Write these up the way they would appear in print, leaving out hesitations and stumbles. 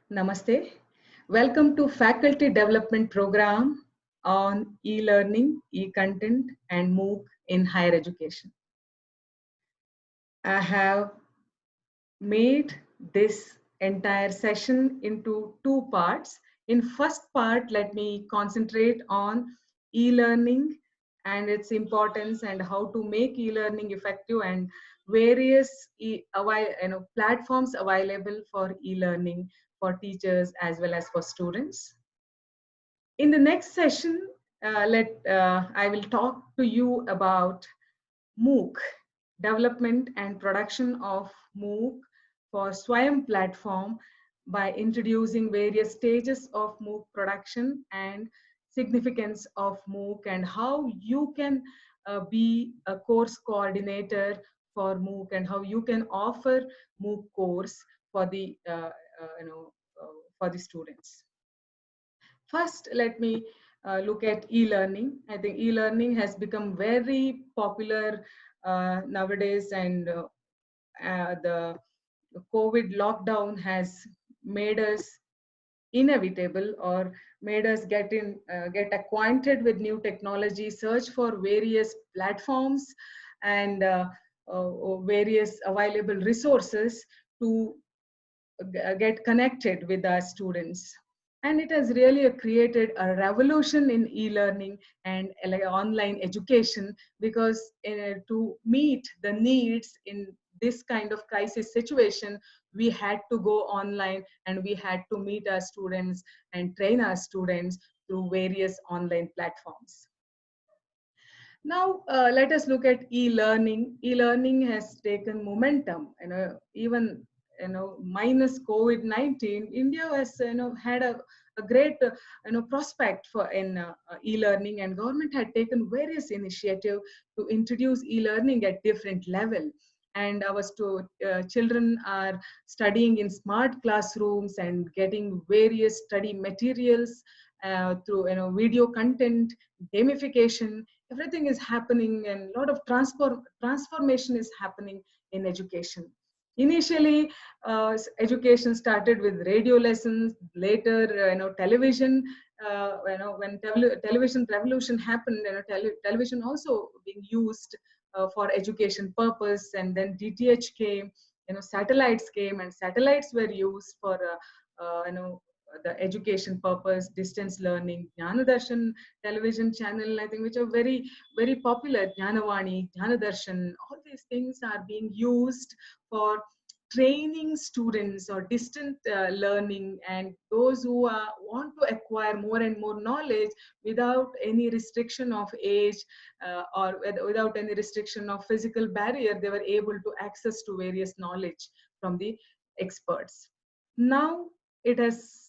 Namaste. Welcome to Faculty Development Program on e-learning, e-content and MOOC in higher education. I have made this entire session into two parts. In first part, let me concentrate on e-learning and its importance and how to make e-learning effective and various platforms available for e-learning for teachers as well as for students. In the next session, I will talk to you about MOOC, development and production of MOOC for Swayam platform by introducing various stages of MOOC production and significance of MOOC and how you can be a course coordinator for MOOC and how you can offer MOOC course for the for the students. First, let me look at e-learning. I think e-learning has become very popular nowadays, and the COVID lockdown has made us inevitable or made us get acquainted with new technology, search for various platforms and various available resources to get connected with our students. And it has really created a revolution in e-learning and online education, because to meet the needs in this kind of crisis situation, we had to go online and we had to meet our students and train our students through various online platforms. Now, let us look at e-learning. E-learning has taken momentum. Even minus COVID-19, India has had a great prospect for in e-learning, and government had taken various initiatives to introduce e-learning at different level. And our children are studying in smart classrooms and getting various study materials through video content, gamification. Everything is happening, and a lot of transformation is happening in education. Initially, education started with radio lessons. Later, television. When television revolution happened, television also being used for education purpose, and then DTH came. Satellites came, and satellites were used for the education purpose, distance learning. Jnanadarshan television channel, I think, which are very, very popular. Jnanavani, Jnanadarshan, all these things are being used for training students or distant learning, and those who want to acquire more and more knowledge without any restriction of age or without any restriction of physical barrier. They were able to access to various knowledge from the experts. Now it has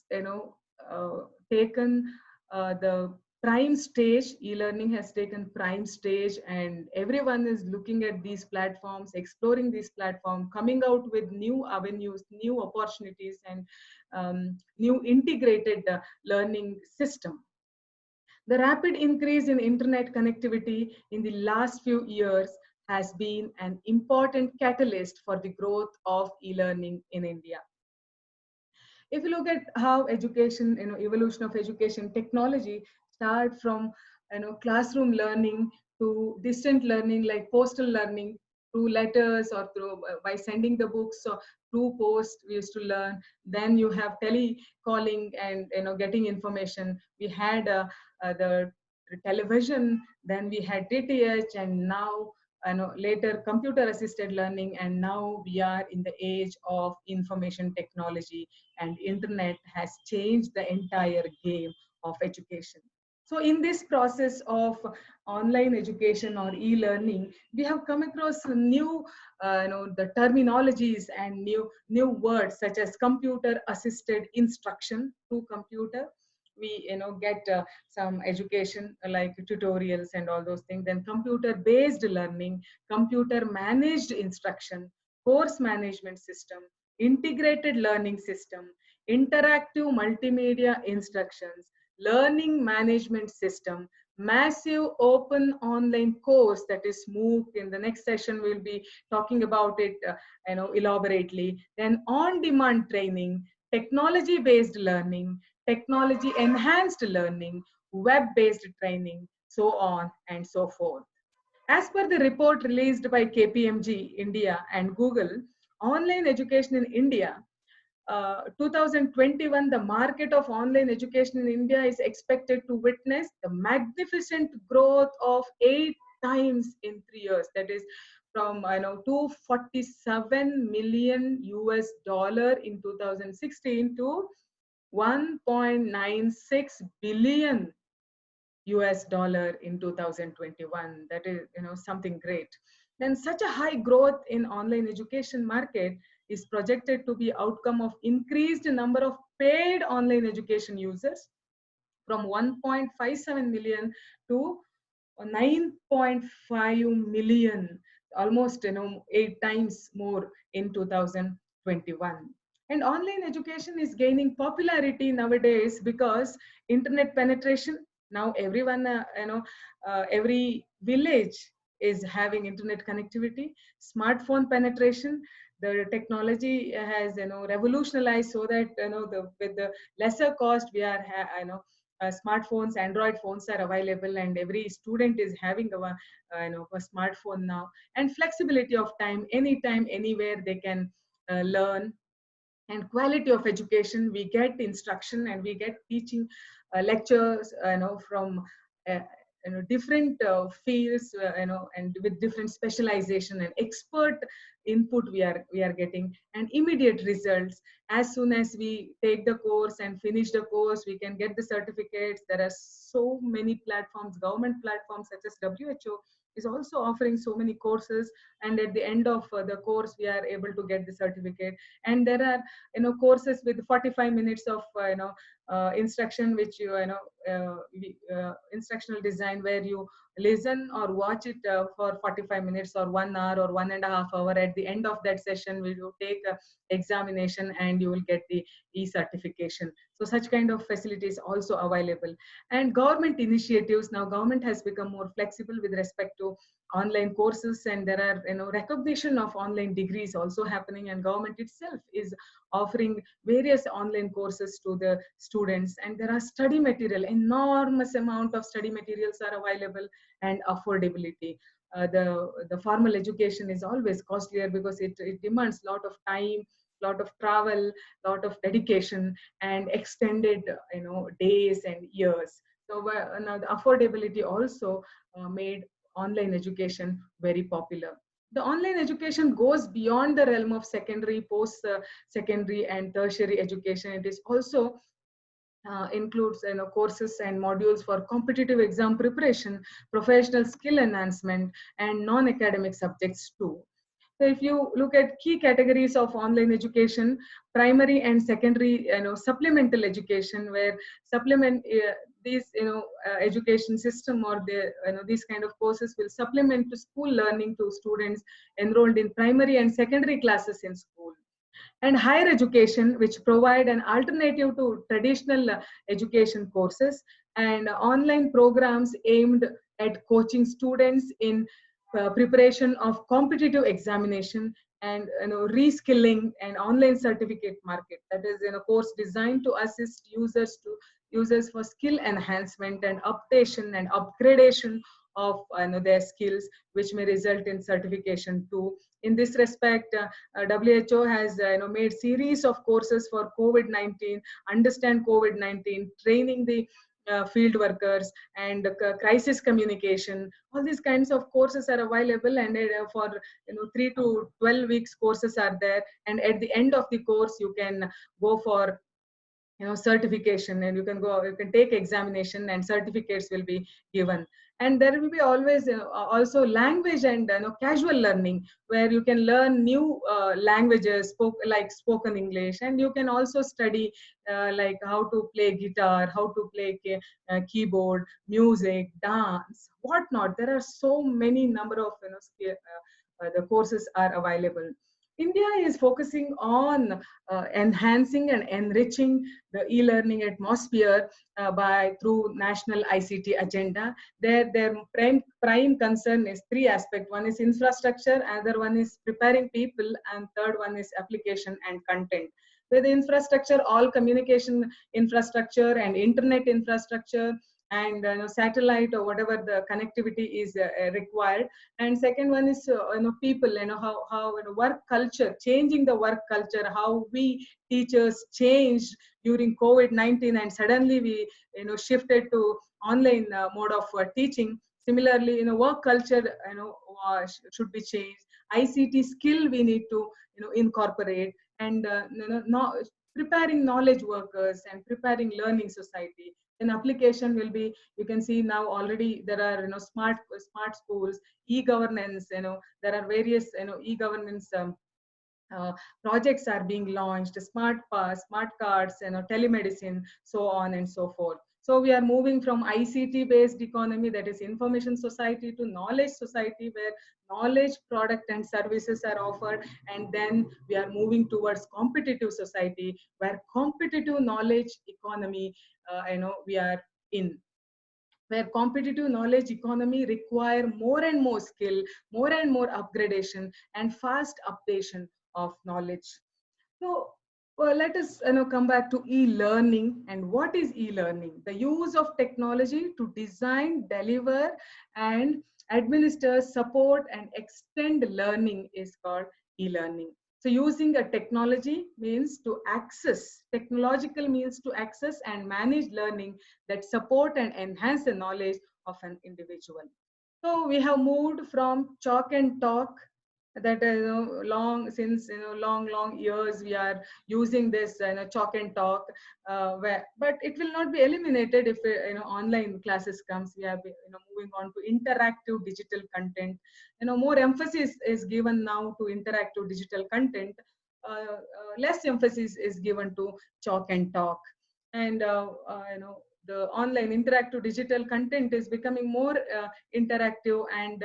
taken the prime stage. E-learning has taken prime stage, and everyone is looking at these platforms, exploring these platforms, coming out with new avenues, new opportunities, and new integrated learning system. The rapid increase in internet connectivity in the last few years has been an important catalyst for the growth of e-learning in India. If you look at how education, evolution of education technology start from classroom learning to distant learning like postal learning, through letters or through by sending the books, or through post we used to learn. Then you have telecalling and getting information. We had the television, then we had DTH, and now later computer assisted learning, and now we are in the age of information technology, and internet has changed the entire game of education. So in this process of online education or e-learning, we have come across new the terminologies and new words such as computer assisted instruction. Through computer we get some education like tutorials and all those things. Then computer based learning, computer managed instruction, course management system, integrated learning system, interactive multimedia instructions, learning management system, massive open online course, that is MOOC. In the next session we'll be talking about it elaborately. Then on demand training, technology-based learning, technology-enhanced learning, web-based training, so on and so forth. As per the report released by KPMG India and Google, online education in India 2021, the market of online education in India is expected to witness the magnificent growth of 8 times in 3 years. That is from 247 million US dollar in 2016 to 1.96 billion US dollar in 2021. That is, something great. Then such a high growth in online education market is projected to be outcome of increased number of paid online education users from 1.57 million to 9.5 million, almost 8 times more in 2021. And online education is gaining popularity nowadays because internet penetration, now everyone every village is having internet connectivity. Smartphone penetration, the technology has revolutionized, so that with the lesser cost we are smartphones, Android phones are available, and every student is having a smartphone now. And flexibility of time, anytime, anywhere they can learn. And quality of education, we get instruction and we get teaching lectures from uh, different fields, and with different specialization and expert input we are getting, and immediate results. As soon as we take the course and finish the course, we can get the certificates. There are so many platforms, government platforms such as WHO is also offering so many courses, and at the end of the course we are able to get the certificate. And there are courses with 45 minutes of instruction, which instructional design, where you listen or watch it for 45 minutes or 1 hour or 1.5 hour. At the end of that session, we will take a examination and you will get the e-certification. So such kind of facilities also available. And government initiatives, now government has become more flexible with respect to online courses, and there are recognition of online degrees also happening, and government itself is offering various online courses to the students. And there are study material, enormous amount of study materials are available, and affordability. The formal education is always costlier because it demands a lot of time, lot of travel, lot of dedication, and extended days and years. So now the affordability also made online education very popular. The online education goes beyond the realm of secondary, post secondary and tertiary education. It is also includes courses and modules for competitive exam preparation, professional skill enhancement, and non-academic subjects too. So if you look at key categories of online education, primary and secondary, supplemental education, where supplement these, education system, or the, these kind of courses will supplement to school learning to students enrolled in primary and secondary classes in school. And higher education, which provide an alternative to traditional education courses, and online programs aimed at coaching students in preparation of competitive examination, and reskilling and online certificate market. That is in a course designed to assist users for skill enhancement and updation and upgradation of their skills, which may result in certification too. In this respect, WHO has made series of courses for COVID-19, understand COVID-19, training the field workers, and crisis communication. All these kinds of courses are available, and for 3 to 12 weeks courses are there. And at the end of the course, you can go for certification, and you can take examination, and certificates will be given. And there will be always also language and casual learning, where you can learn new languages, like spoken English, and you can also study like how to play guitar, how to play keyboard, music, dance, whatnot. There are so many number of the courses are available. India is focusing on enhancing and enriching the e-learning atmosphere by through national ICT agenda. Their prime concern is three aspects. One is infrastructure, other one is preparing people, and third one is application and content. where the infrastructure, all communication infrastructure and internet infrastructure and satellite or whatever the connectivity is required. And second one is people, how work culture, changing the work culture, how we teachers changed during COVID-19, and suddenly we shifted to online mode of teaching. Similarly, work culture should be changed. ICT skill we need to incorporate, and preparing knowledge workers and preparing learning society. Then application will be, you can see now already there are smart schools, e-governance, there are various e-governance projects are being launched, smart pass, smart cards, telemedicine, so on and so forth. So we are moving from ICT based economy, that is information society, to knowledge society, where knowledge product and services are offered. And then we are moving towards competitive society, where competitive knowledge economy we are in, where competitive knowledge economy require more and more skill, more and more upgradation, and fast updation of knowledge. So let us come back to e-learning. And what is e-learning? The use of technology to design, deliver, and administer, support, and extend learning is called e-learning. So using a technology means to access, technological means to access and manage learning that support and enhance the knowledge of an individual. So we have moved from chalk and talk, that long, since long years we are using this chalk and talk, but it will not be eliminated if online classes comes. We are moving on to interactive digital content. More emphasis is given now to interactive digital content. Less emphasis is given to chalk and talk. And the online interactive digital content is becoming more interactive, and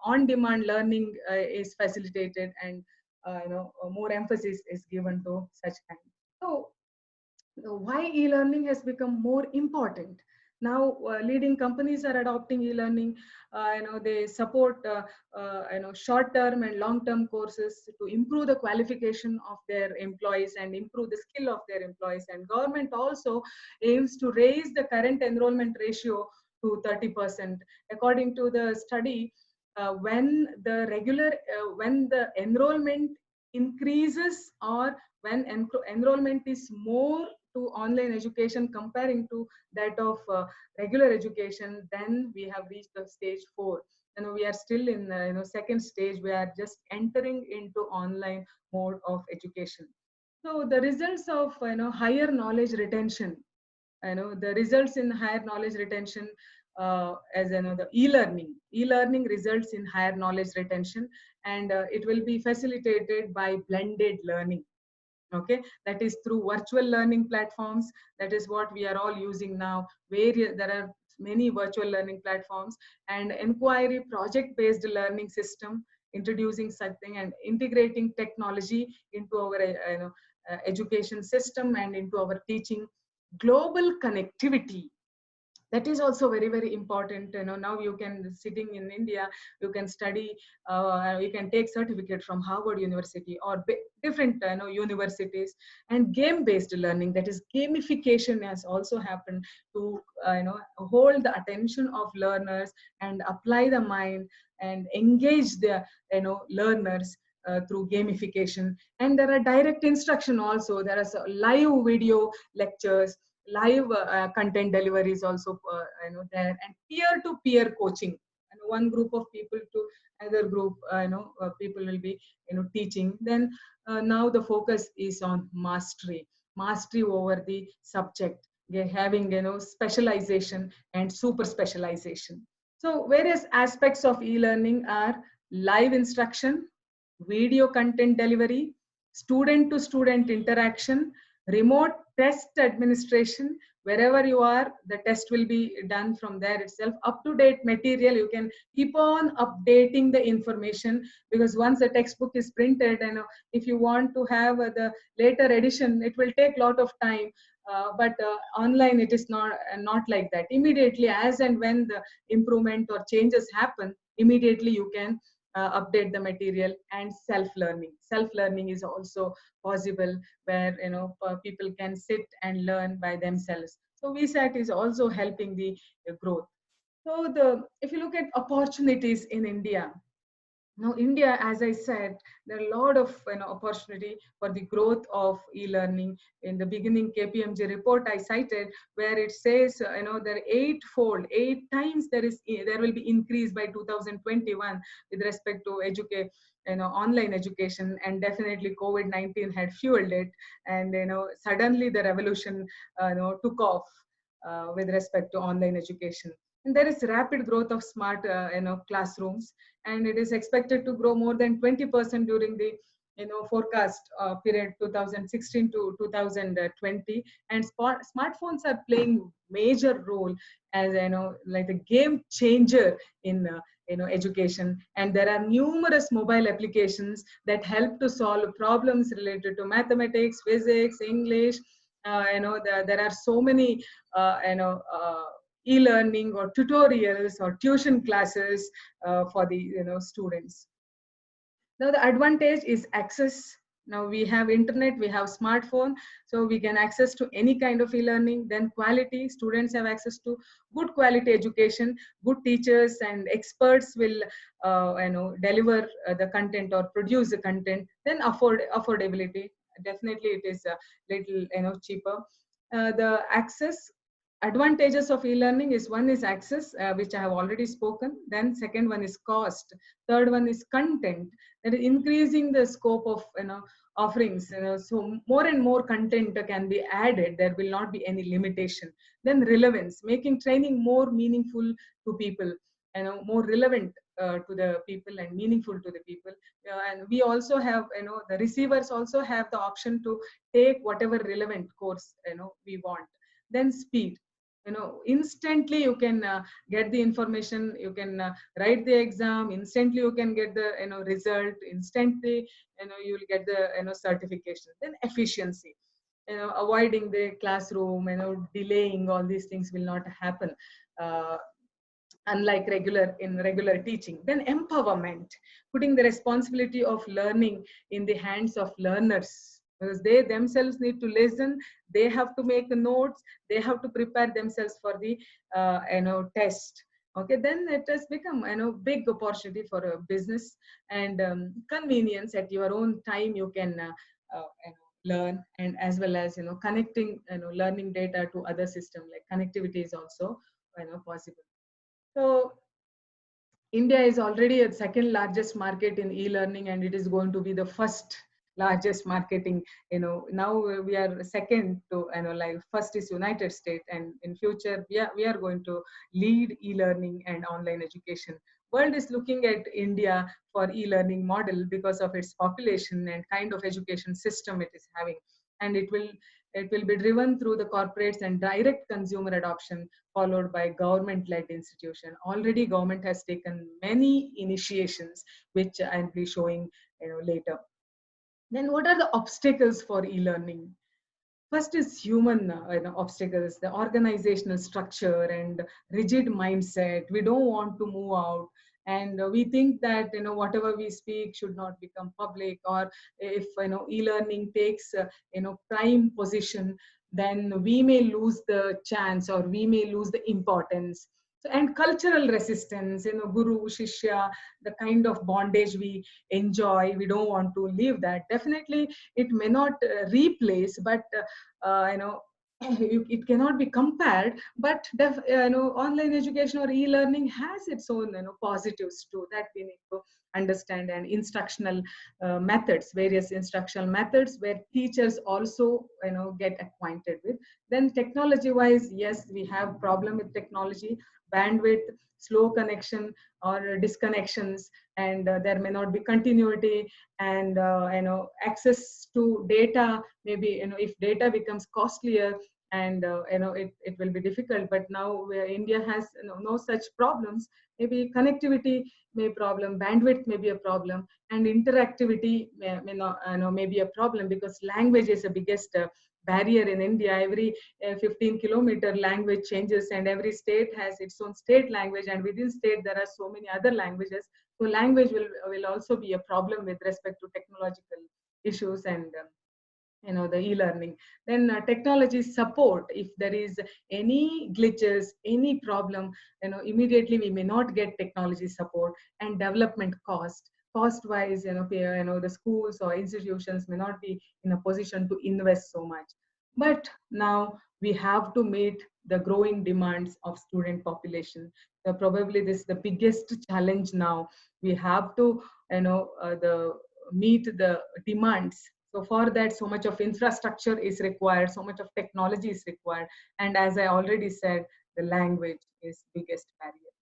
on-demand learning is facilitated, and more emphasis is given to such kind. So why e-learning has become more important now? Leading companies are adopting e-learning. They support short-term and long-term courses to improve the qualification of their employees and improve the skill of their employees. And government also aims to raise the current enrollment ratio to 30%. According to the study, when the enrollment increases, or when enrollment is more to online education comparing to that of regular education, then we have reached the stage 4. We are still in second stage. We are just entering into online mode of education. So the results of higher knowledge retention, the results in higher knowledge retention, as the e-learning results in higher knowledge retention, and it will be facilitated by blended learning. Okay, that is through virtual learning platforms. That is what we are all using now. There are many virtual learning platforms, and inquiry project based learning system, introducing something and integrating technology into our education system and into our teaching. Global connectivity, that is also very, very important. Now you can, sitting in India, you can study, you can take certificate from Harvard University or different universities. And game based learning, that is gamification, has also happened to hold the attention of learners and apply the mind and engage the learners through gamification. And there are direct instruction also. There are live video lectures, live content delivery is also there, and peer-to-peer coaching, and one group of people to another group, people will be teaching. Then now the focus is on mastery over the subject, having specialization and super specialization. So various aspects of e-learning are live instruction, video content delivery, student to student interaction, remote test administration. Wherever you are, the test will be done from there itself. Up to date material, you can keep on updating the information, because once the textbook is printed, and if you want to have the later edition, it will take a lot of time. But online it is not like that. Immediately, as and when the improvement or changes happen, immediately you can update the material, and self-learning. Self-learning is also possible, where people can sit and learn by themselves. So VSAT is also helping the growth. So if you look at opportunities in India, now, India, as I said, there are a lot of opportunity for the growth of e-learning. In the beginning KPMG report I cited, where it says there are eightfold, 8 times there will be increase by 2021 with respect to online education, and definitely COVID-19 had fueled it, and suddenly the revolution took off with respect to online education. And there is rapid growth of smart classrooms, and it is expected to grow more than 20% during the forecast period 2016 to 2020. And smartphones are playing major role as like a game changer in education. And there are numerous mobile applications that help to solve problems related to mathematics, physics, English. There are so many e-learning or tutorials or tuition classes for the students. Now the advantage is access. Now we have internet, we have smartphone, so we can access to any kind of e-learning. Then quality, students have access to good quality education, good teachers and experts will deliver the content or produce the content. Then affordability, definitely it is a little cheaper. The access advantages of e-learning is, one is access, which I have already spoken. Then second one is cost. Third one is content, that is increasing the scope of offerings. So more and more content can be added. There will not be any limitation. Then relevance, making training more meaningful to people, more relevant to the people and meaningful to the people. And we also have the receivers also have the option to take whatever relevant course we want. Then speed, instantly you can get the information, you can write the exam instantly, you can get the result instantly, you will get the certification. Then efficiency, avoiding the classroom, delaying, all these things will not happen, uh, unlike regular teaching. Then empowerment, putting the responsibility of learning in the hands of learners, because they themselves need to listen, they have to make the notes, they have to prepare themselves for the test. Okay, then it has become big opportunity for a business, and convenience. At your own time you can learn, and as well as connecting learning data to other system, like connectivity is also possible. So India is already a second largest market in e-learning, and it is going to be the first largest marketing. Now we are second to, like first is United States, and in future we are going to lead e-learning and online education. World is looking at India for e-learning model because of its population and kind of education system it is having, and it will be driven through the corporates and direct consumer adoption, followed by government-led institution. Already government has taken many initiations, which I'll be showing later. Then what are the obstacles for e-learning? First is human obstacles, the organizational structure and rigid mindset. We don't want to move out, and we think that whatever we speak should not become public, or if e-learning takes prime position, then we may lose the chance, or we may lose the importance. So, and cultural resistance, guru shishya, the kind of bondage we enjoy, we don't want to leave that. Definitely it may not replace, but it cannot be compared. But online education or e-learning has its own positives too, that we need to understand. And instructional methods, various instructional methods where teachers also get acquainted with. Then technology wise, yes, we have problem with technology, bandwidth, slow connection or disconnections, and there may not be continuity, and access to data, maybe if data becomes costlier, and it will be difficult. But now where India has no such problems, maybe connectivity may problem, bandwidth may be a problem, and interactivity may not may be a problem, because language is the biggest barrier in India. Every 15-kilometer language changes, and every state has its own state language, and within state there are so many other languages. So language will also be a problem with respect to technological issues and the e-learning. Then technology support, if there is any glitches, any problem, immediately we may not get technology support. And development cost wise, the schools or institutions may not be in a position to invest so much. But now we have to meet the growing demands of student population. So probably this is the biggest challenge now. We have to the meet the demands. So for that, so much of infrastructure is required, so much of technology is required. And as I already said, the language is biggest barrier.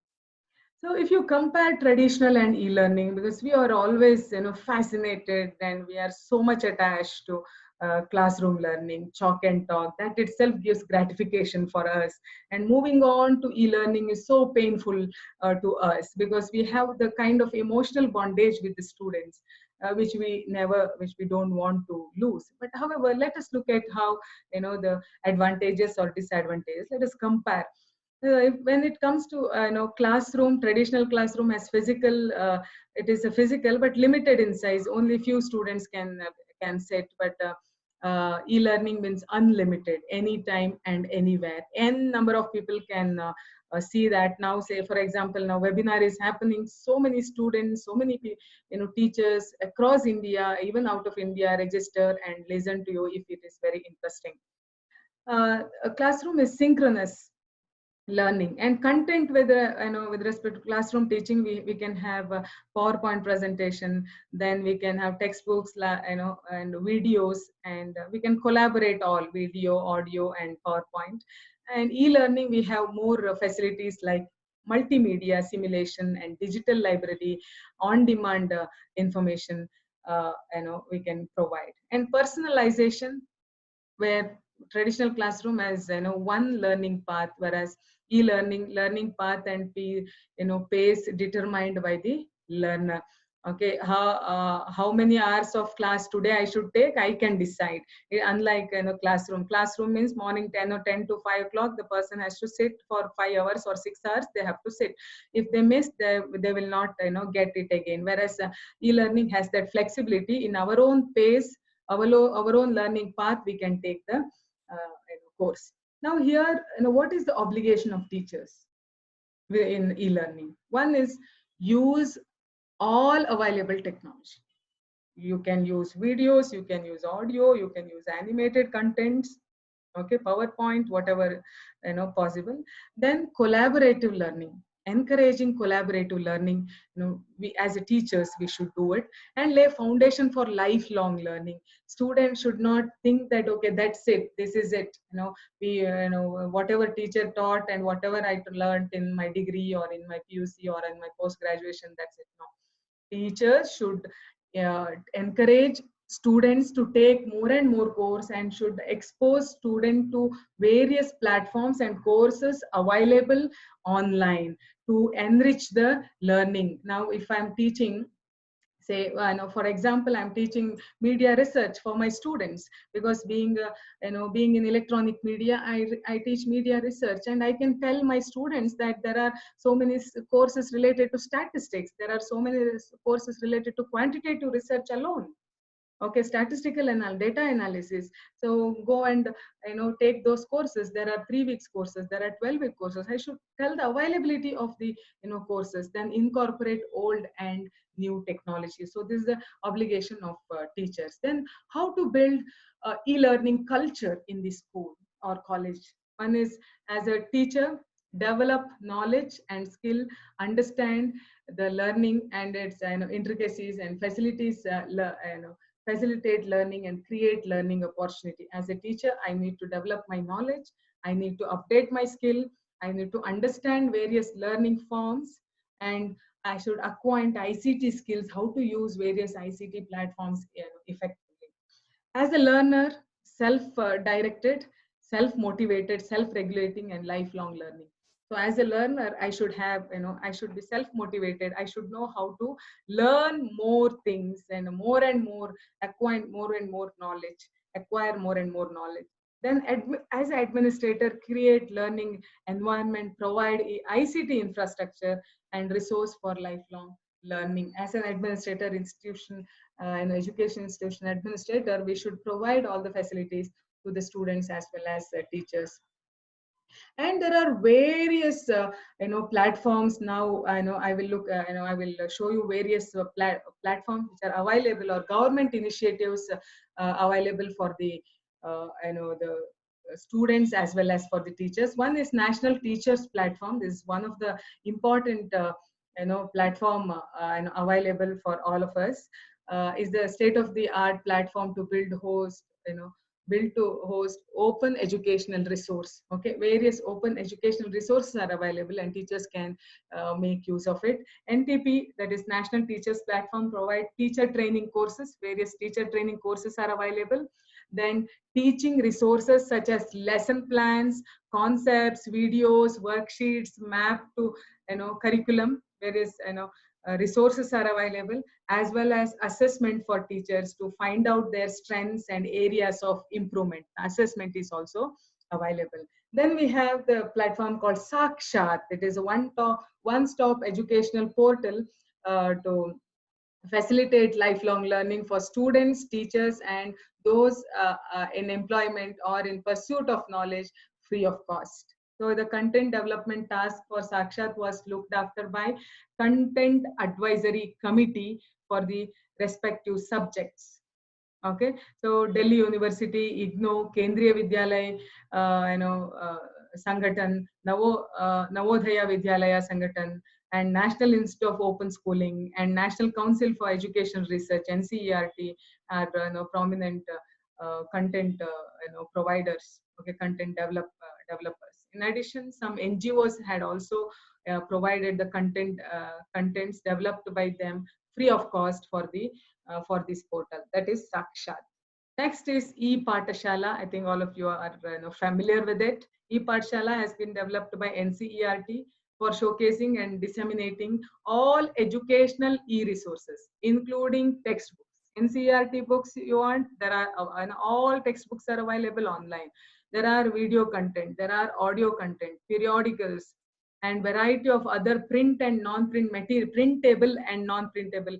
So if you compare traditional and e-learning, because we are always fascinated and we are so much attached to classroom learning, chalk and talk, that itself gives gratification for us. And moving on to e-learning is so painful to us, because we have the kind of emotional bondage with the students, which we don't want to lose. But however, let us look at how the advantages or disadvantages. Let us compare. When it comes to classroom, traditional classroom has physical, it is a physical but limited in size. Only few students can sit. But e-learning means unlimited, anytime and anywhere. N number of people can see that. Now, say for example, now webinar is happening. So many students, so many teachers across India, even out of India, register and listen to you if it is very interesting. A classroom is synchronous learning and content. With with respect to classroom teaching, we can have a PowerPoint presentation, then we can have textbooks, and videos, and we can collaborate all video, audio and PowerPoint. And e-learning, we have more facilities like multimedia simulation and digital library, on demand information we can provide. And personalization, where traditional classroom has one learning path, whereas e-learning learning path and pace determined by the learner. Okay, how many hours of class today I should take, I can decide. Unlike classroom means morning 10 or 10 to 5 o'clock, the person has to sit for 5 hours or 6 hours, they have to sit. If they miss, they will not get it again. Whereas e-learning has that flexibility. In our own pace, our own learning path, we can take the course. Now here, what is the obligation of teachers in e-learning? One is use all available technology. You can use videos, you can use audio, you can use animated contents, okay, PowerPoint, whatever possible. Then collaborative learning, encouraging collaborative learning. We as a teachers, we should do it, and lay foundation for lifelong learning. Students should not think that, okay, that's it, this is it, we whatever teacher taught and whatever I learned in my degree or in my PUC or in my post graduation, that's it. No, teachers should encourage students to take more and more course, and should expose students to various platforms and courses available online to enrich the learning. Now if I'm teaching, say for example, I'm teaching media research for my students, because being in electronic media, I teach media research, and I can tell my students that there are so many courses related to statistics, there are so many courses related to quantitative research alone. Okay, statistical data analysis. So go and take those courses. There are 3 weeks courses, there are 12-week courses. I should tell the availability of the courses, then incorporate old and new technology. So this is the obligation of teachers. Then how to build e-learning culture in the school or college. One is, as a teacher, develop knowledge and skill, understand the learning and its intricacies, and facilities facilitate learning and create learning opportunity. As a teacher, I need to develop my knowledge, I need to update my skill, I need to understand various learning forms, and I should acquire ICT skills, how to use various ICT platforms effectively. As a learner, self-directed, self-motivated, self-regulating, and lifelong learning. So as a learner, I should have, I should be self-motivated. I should know how to learn more things and more, acquire more and more knowledge, acquire more and more knowledge. Then as an administrator, create learning environment, provide ICT infrastructure and resource for lifelong learning. As an administrator, institution, an education institution administrator, we should provide all the facilities to the students as well as teachers. And there are various platforms now. I will look I will show you various platforms which are available, or government initiatives available for the the students as well as for the teachers. One is National Teachers Platform. This is one of the important platform available for all of us. Is the state of the art platform to build to host open educational resource. Okay, various open educational resources are available and teachers can make use of it. NTP, that is National Teachers Platform, provide teacher training courses. Various teacher training courses are available. Then teaching resources such as lesson plans, concepts, videos, worksheets mapped to curriculum. Various resources are available, as well as assessment for teachers to find out their strengths and areas of improvement. Assessment is also available. Then we have the platform called Sakshat. It is a one-stop educational portal to facilitate lifelong learning for students, teachers, and those in employment or in pursuit of knowledge, free of cost. So the content development task for Sakshat was looked after by Content Advisory Committee for the respective subjects. Okay, so Delhi University, IGNO, Kendriya Vidyalaya, Sangathan, Navodaya Vidyalaya Sangathan, and National Institute of Open Schooling and National Council for Education Research (NCERT) are prominent content providers. Okay, content developers. In addition, some NGOs had also provided the contents developed by them free of cost for this portal. That is Sakshat. Next is e-Pathshala. I think all of you are familiar with it. E-Pathshala has been developed by NCERT for showcasing and disseminating all educational e-resources, including textbooks. NCERT books you want, there are and all textbooks are available online. There are video content, there are audio content, periodicals, and variety of other print and non-print material, printable and non-printable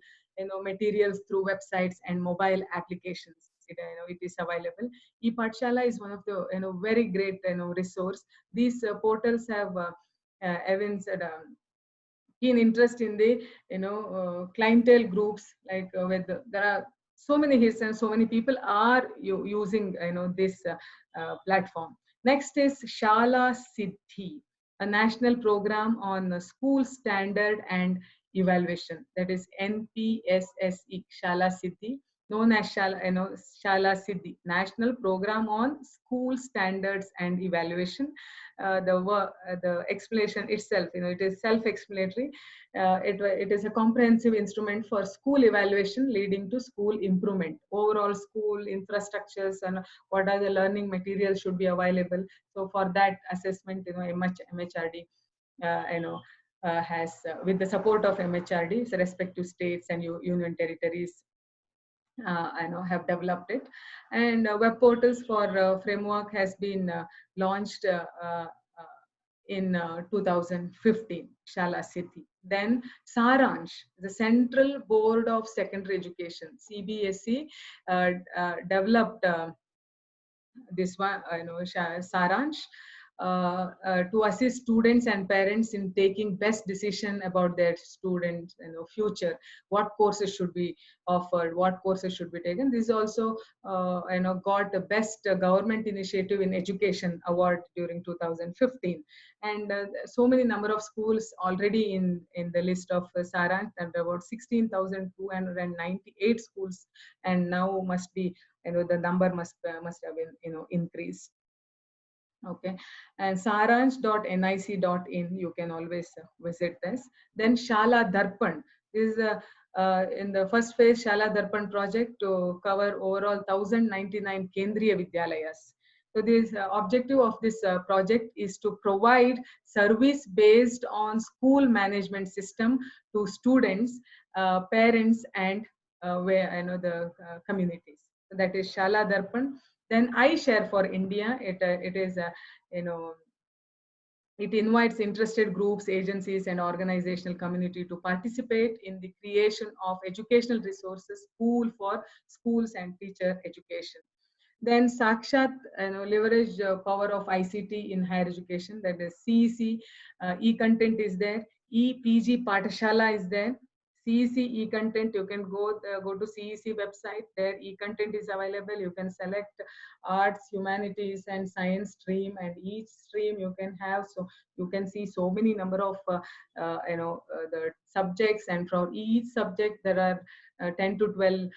materials through websites and mobile applications. It is available. ePathshala is one of the very great resource. These portals have evinced keen interest in the clientele groups, like there are so many hits and so many people are using this platform. Next is Shala Siddhi, a national program on school standard and evaluation. That is NPSSE, Shala Siddhi, known as Shala Siddhi, National Program on School Standards and Evaluation. The explanation itself, it is self-explanatory. It is a comprehensive instrument for school evaluation leading to school improvement, overall school infrastructures, and what are the learning materials should be available. So for that assessment, MHRD, has, with the support of MHRD, so respective states and union territories, have developed it. And web portals for framework has been launched in 2015, Shala Siddhi. Then Saransh, the Central Board of Secondary Education, CBSE, developed this one, Saransh, to assist students and parents in taking best decision about their students' future. What courses should be offered? What courses should be taken? This also got the best government initiative in education award during 2015, and so many number of schools already in the list of Saransh, and about 16,298 schools, and now must be the number must have been increased. Okay, and saransh.nic.in, you can always visit this. Then Shala Darpan, this is in the first phase Shala Darpan project to cover overall 1,099 Kendriya Vidyalayas. So this objective of this project is to provide service based on school management system to students, parents, and where the communities. So that is Shala Darpan. Then I Share for India. It is It invites interested groups, agencies, and organizational community to participate in the creation of educational resources pool for schools and teacher education. Then Sakshat, leverage power of ICT in higher education. That is CEC, e-content is there. EPG Patashala is there. CEC e-content, you can go to CEC website. There e-content is available. You can select arts, humanities, and science stream, and each stream you can have. So you can see so many number of the subjects, and for each subject there are 10 to 12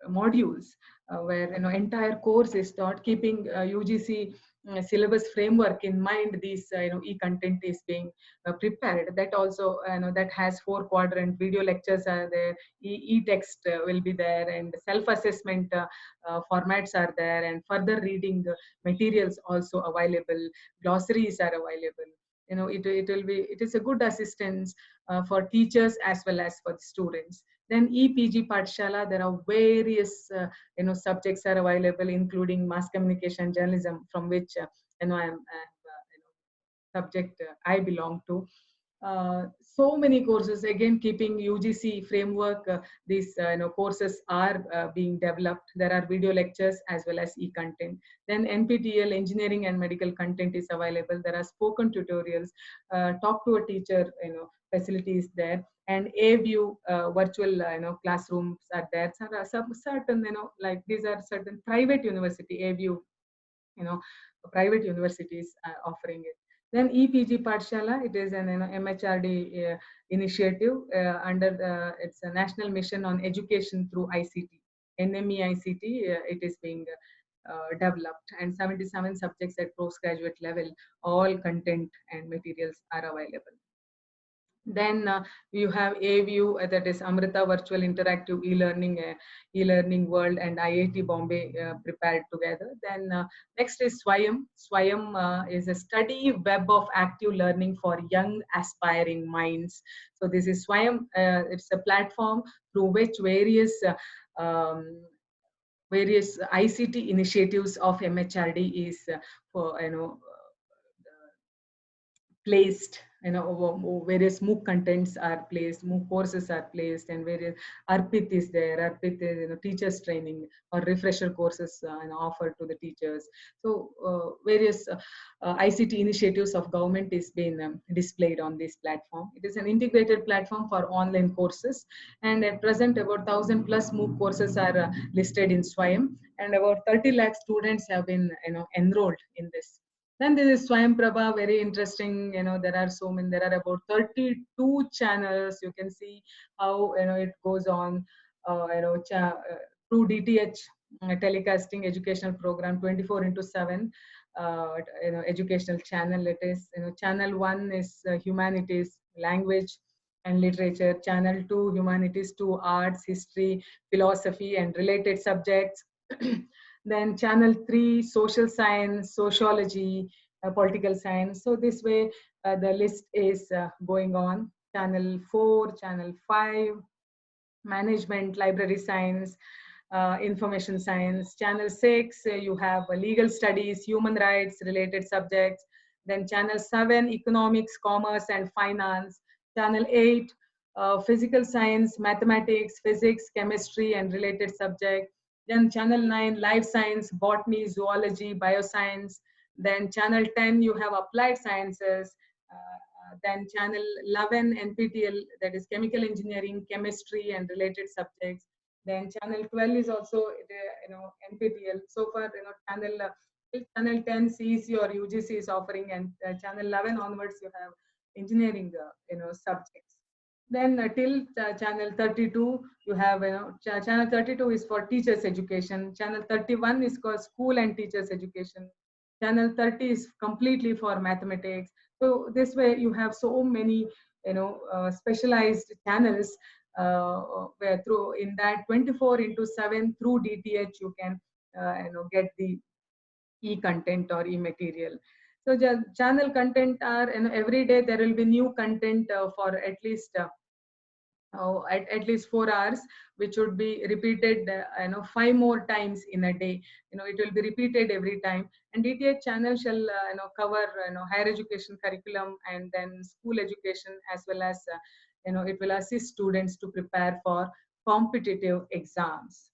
modules where entire course is taught, keeping UGC syllabus framework in mind. This e-content is being prepared. That also that has 4 quadrant video lectures are there, e-text will be there, and self-assessment formats are there, and further reading materials also available, glossaries are available. It is a good assistance for teachers as well as for the students. Then EPG Pathshala, there are various subjects are available, including mass communication journalism, from which I am subject I belong to. So many courses, again keeping UGC framework, these courses are being developed. There are video lectures as well as e-content. Then NPTEL engineering and medical content is available. There are spoken tutorials, talk to a teacher facilities there, and A-View virtual classrooms are there. Some certain like these are certain private university A-View private universities offering it. Then EPG Pathshala, it is an MHRD initiative under it's a national mission on education through ICT. NME ICT, it is being developed, and 77 subjects at postgraduate level, all content and materials are available. Then you have A-View, that is Amrita Virtual Interactive E-Learning World, and IIT Bombay prepared together. Then next is Swayam. Swayam is a study web of active learning for young aspiring minds. So this is Swayam. It's a platform through which various ICT initiatives of MHRD is for placed, various MOOC contents are placed, MOOC courses are placed, and various ARPIT is there. ARPIT is teachers training or refresher courses offered to the teachers. So various ICT initiatives of government is being displayed on this platform. It is an integrated platform for online courses, and at present about 1,000 plus MOOC courses are listed in Swayam, and about 30 lakh students have been enrolled in this. Then there is Swayam Prabha, very interesting. There are so many. There are about 32 channels. You can see how it goes on. Through DTH telecasting educational program 24 into 7. Educational channel. It is channel 1 is humanities, language and literature. Channel 2 humanities, 2 arts, history, philosophy, and related subjects. Then channel 3 social science, sociology, political science. So this way the list is going on. Channel 4, channel 5, management, library science, information science. Channel 6, you have legal studies, human rights related subjects. Then channel 7, economics, commerce and finance. Channel 8, physical science, mathematics, physics, chemistry and related subjects. Then channel 9, life science, botany, zoology, bioscience. Then channel 10, you have applied sciences. Then channel 11, NPTEL, that is chemical engineering, chemistry and related subjects. Then channel 12 is also NPTEL. So far, channel 10 CEC or UGC is offering, and channel 11 onwards you have engineering subjects. Then till channel 32, you have channel 32 is for teachers education. Channel 31 is for school and teachers education. Channel 30 is completely for mathematics. So this way you have so many specialized channels where through in that 24 into 7 through DTH you can get the e-content or e-material. So the channel content are every day there will be new content for at least at least 4 hours, which would be repeated 5 more times in a day. It will be repeated every time. And DTH channel shall cover higher education curriculum and then school education, as well as it will assist students to prepare for competitive exams.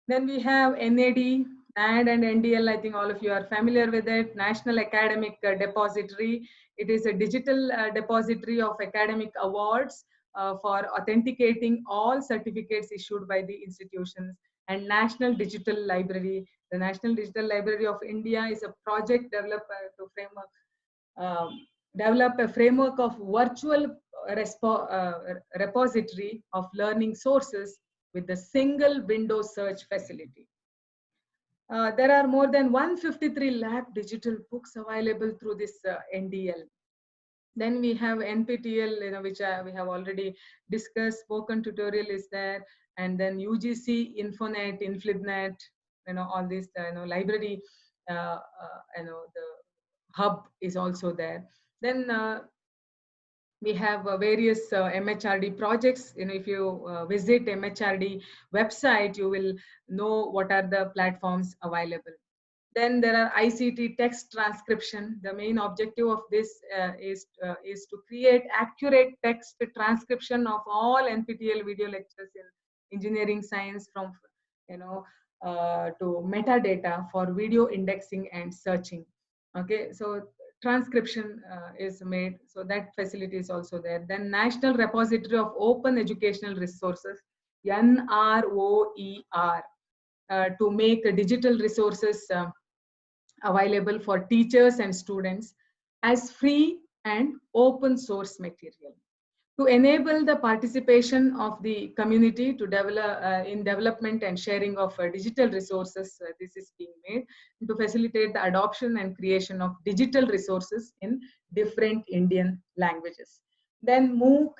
Then we have NAD, NAD and NDL. I think all of you are familiar with it. National Academic Depository. It is a digital depository of academic awards for authenticating all certificates issued by the institutions. And National Digital Library. The National Digital Library of India is a project developer to develop a framework of virtual repository of learning sources with the single window search facility. There are more than 153 lakh digital books available through this NDL. Then we have NPTEL, which we have already discussed. Spoken tutorial is there, and then UGC, Infonet, Inflibnet, all this, library, the hub is also there. Then we have various MHRD projects. If you visit MHRD website, you will know what are the platforms available. Then there are ICT text transcription. The main objective of this is to create accurate text transcription of all NPTEL video lectures in engineering science, from to metadata for video indexing and searching. Okay, so transcription is made, so that facility is also there. Then National Repository of Open Educational Resources, NROER, to make digital resources available for teachers and students as free and open source material, to enable the participation of the community to develop in development and sharing of digital resources. This is being made to facilitate the adoption and creation of digital resources in different Indian languages. Then MOOC,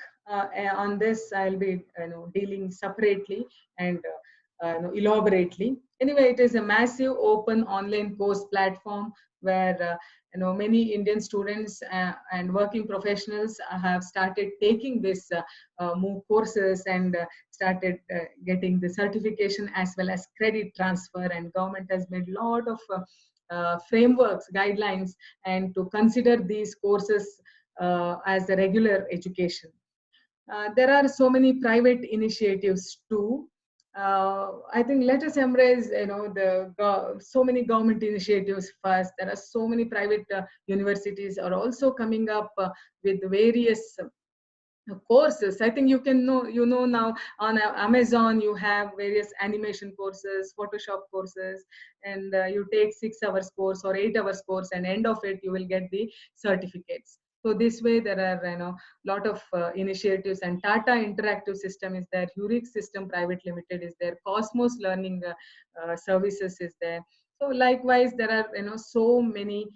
on this I'll be dealing separately and elaborately. Anyway, it is a massive open online course platform where many Indian students and working professionals have started taking this MOOC courses and started getting the certification as well as credit transfer. And government has made a lot of frameworks, guidelines, and to consider these courses as a regular education. There are so many private initiatives too. I think let us embrace, so many government initiatives first. There are so many private universities are also coming up with various courses. I think you can know, now on Amazon you have various animation courses, Photoshop courses, and you take 6 hours course or 8 hours course, and end of it you will get the certificates. So this way there are lot of initiatives, and Tata Interactive System is there, Hurix System Private Limited is there, Cosmos Learning Services is there. So likewise there are so many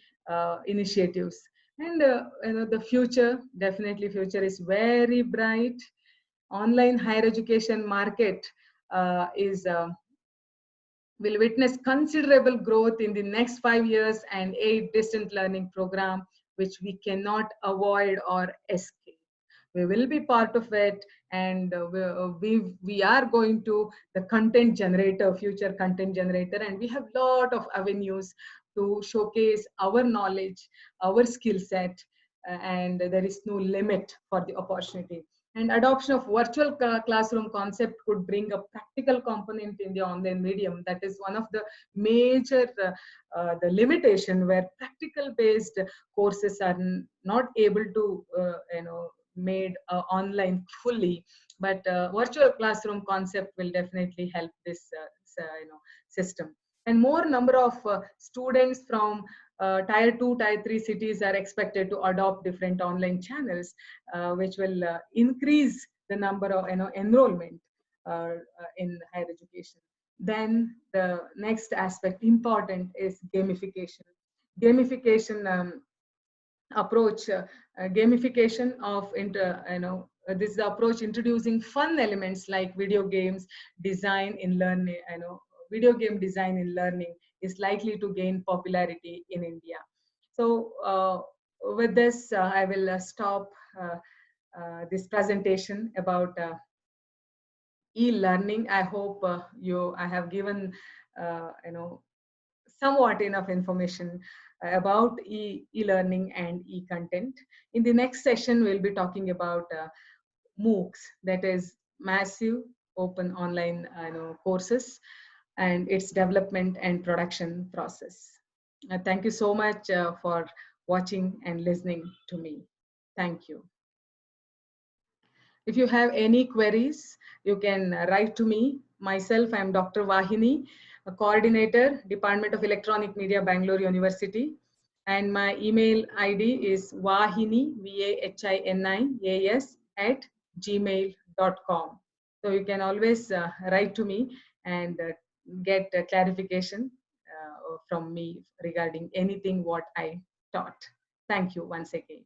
initiatives. And the future, definitely future is very bright. Online higher education market is will witness considerable growth in the next 5 years, and 8 distant learning program which we cannot avoid or escape. We will be part of it, and we are going to the content generator, future content generator, and we have lot of avenues to showcase our knowledge, our skill set, and there is no limit for the opportunity. And adoption of virtual classroom concept could bring a practical component in the online medium. That is one of the major the limitation, where practical based courses are not able to made online fully. But virtual classroom concept will definitely help this system. And more number of students from tier 2, tier 3 cities are expected to adopt different online channels, which will increase the number of enrollment in higher education. Then the next aspect important is gamification. Gamification approach, gamification of this is the approach introducing fun elements like video games design in learning. Video game design in learning is likely to gain popularity in India. So with this, I will stop this presentation about e-learning. I hope I have given somewhat enough information about e-learning and e-content. In the next session, we'll be talking about MOOCs, that is massive open online courses, and its development and production process. Thank you so much for watching and listening to me. Thank you. If you have any queries, you can write to me. Myself, I'm Dr. Vahini, a coordinator, Department of Electronic Media, Bangalore University. And my email ID is vahini, VAHINIAS, @gmail.com. So you can always write to me and get clarification from me regarding anything what I taught. Thank you once again.